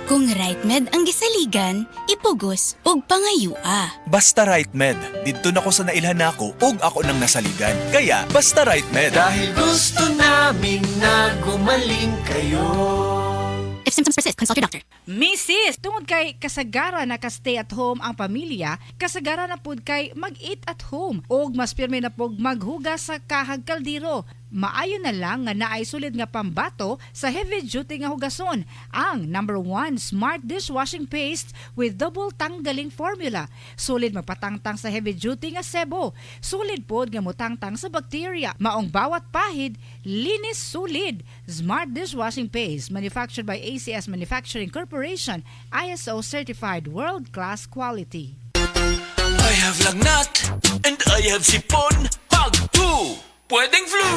Kung RightMed ang gisaligan, ipugos ug pangayua. Basta RightMed, didto na ko sa nailhan nako ug ako nang nasaligan. Kaya basta RightMed. Dahil gusto namin na gumaling kayo. If symptoms persist, consult your doctor. Mrs. Tungod kay kasagaran na ka-stay at home ang pamilya, kasagaran na pud kay mag-eat at home o mas pirmi na pug maghugas sa kahag kaldero. Maayo na lang nga naay sulid nga pambato sa heavy duty nga hugason, ang #1 Smart Dishwashing Paste with double tanggaling formula. Sulid magpatangtang sa heavy duty nga sebo. Sulid pod nga motangtang sa bacteria. Maong bawat pahid, linis sulid. Smart Dishwashing Paste, manufactured by ACS Manufacturing Corporation, ISO certified world-class quality. I have lagnat and I have sipon. Pag 2, pwedeng flu.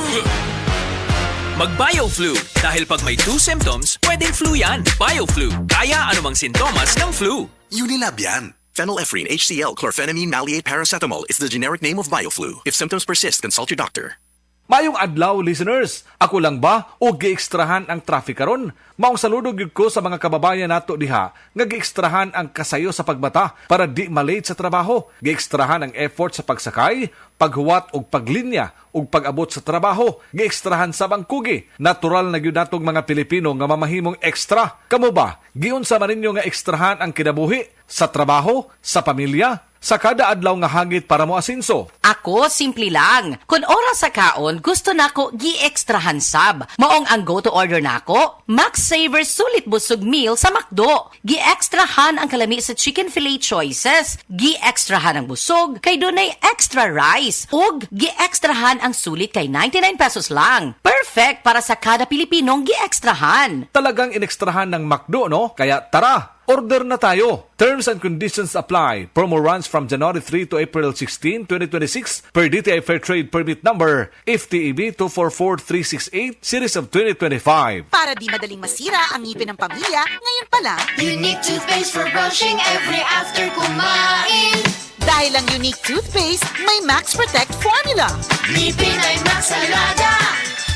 Mag-BioFlu dahil pag may 2 symptoms, pwedeng flu yan. BioFlu, kaya anumang sintomas ng flu. Unilab yan. Phenylephrine, HCl, chlorphenamine, maleate, paracetamol is the generic name of BioFlu. If symptoms persist, consult your doctor. Mayong adlaw, listeners. Ako lang ba o giekstrahan ang traffic karon? Maong saludo gyud ko sa mga kababayan nato diha nga giekstrahan ang kasayo sa pagbata para di malate sa trabaho. Giekstrahan ang effort sa pagsakay, paghuwat og paglinya ug pag-abot sa trabaho. Giekstrahan sa bangkugi. Natural na gyud natong mga Pilipino nga mamahimong ekstra. Kamo ba? Giunsa man ninyo nga ekstrahan ang kinabuhi sa trabaho, sa pamilya, sa kada adlaw nga hangit para mo asinso? Ako, simple lang. Kung oras sa kaon, gusto nako gi-extrahan sab. Maong ang go-to order nako, Max Saver Sulit Busog Meal sa McDo. Gi-extrahan ang kalami sa chicken fillet choices. Gi-extrahan ang busog, kay dunay extra rice. Ug gi-extrahan ang sulit kay 99 pesos lang. Perfect para sa kada Pilipinong gi-extrahan. Talagang inekstrahan ng McDo, no? Kaya tara, order na tayo. Terms and conditions apply. Promo runs from January 3 to April 16, 2026 per DTI Fair Trade Permit Number FTEB 244368 Series of 2025. Para di madaling masira ang ngipin ng pamilya, ngayon pa lang, Unique toothpaste for brushing every after kumain. dahil ang unique toothpaste, may Max Protect formula. Ngipin ay Max Alaga,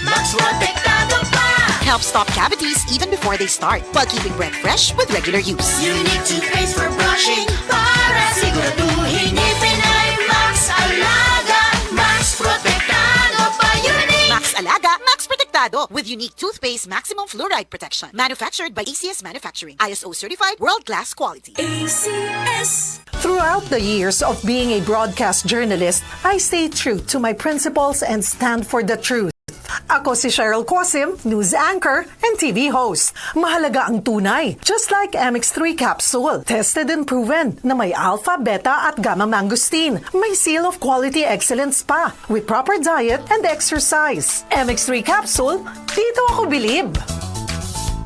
Max Protektado pa. Helps stop cavities even before they start, while keeping breath fresh with regular use. Unique toothpaste for brushing para siguraduhin ngipin ay Max Alaga, Max Protektado pa. Unique. Max Alaga, Max Protectado with unique toothpaste maximum fluoride protection. Manufactured by ACS Manufacturing, ISO certified world-class quality. ACS. Throughout the years of being a broadcast journalist, I stay true to my principles and stand for the truth. Ako si Cheryl Quasim, news anchor and TV host. Mahalaga ang tunay, just like MX3 capsule. Tested and proven na may alpha, beta at gamma mangosteen. May seal of quality excellence pa with proper diet and exercise. MX3 capsule, dito ako bilib.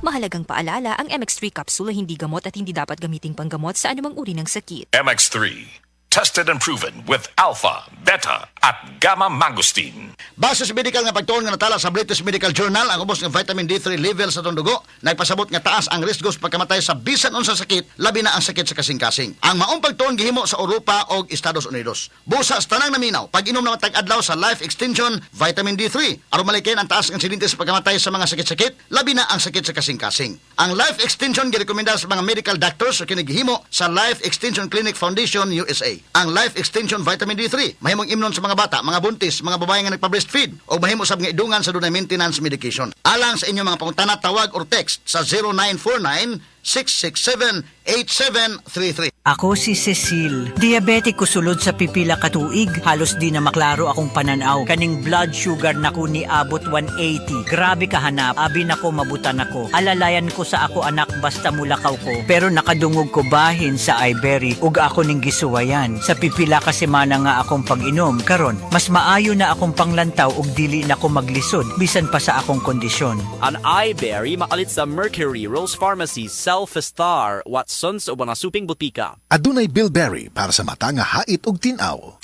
Mahalagang paalala, ang MX3 capsule ay hindi gamot at hindi dapat gamiting panggamot sa anumang uri ng sakit. MX3, tested and proven with alpha, beta, at gamma mangosteen. Base sa medical nga pagtuon nga natala sa British Medical Journal, ang ubos ng vitamin D3 level sa itong dugo, nagpasabot nga taas ang risko sa pagkamatay sa bisan unsa sakit, labi na ang sakit sa kasing-kasing. Ang maong pagtuon gihimo sa Europa o Estados Unidos. Busa sa tanang naminaw, pag-inom na matag-adlaw sa Life Extension Vitamin D3, aron malikin ang taas ng insidente sa pagkamatay sa mga sakit-sakit, labi na ang sakit sa kasing-kasing. Ang Life Extension girekomenda sa mga medical doctors sa kinigihimo sa Life Extension Clinic Foundation USA. Ang Life Extension Vitamin D3 mahimong imnon sa mga bata, mga buntis, mga babae nga nagpa-breastfeed o mahimo sab nga idungan sa dunay maintenance medication. Alang sa inyong mga pangutana, tawag or text sa 0949-667-8733. Ako si Cecil. Diabetic ko sulod sa pipila katuig. Halos di na maklaro akong pananaw. Kaning blood sugar nako ni abot 180. Grabe kahanap. Abi nako mabutan ako. Alalayan ko sa ako anak basta mulakaw ko. Pero nakadungog ko bahin sa iBerry ug ako ning gisuwayan. Sa pipila ka semana nga akong pag-inom. Karon, mas maayo na akong panglantaw ug dili na ko maglisod bisan pa sa akong kondisyon. An iBerry makalit sa Mercury, Rose Pharmacy, Self-Star, Watsons o mga suping butika. Adunay bilberry para sa mata nga hait ug tin-aw.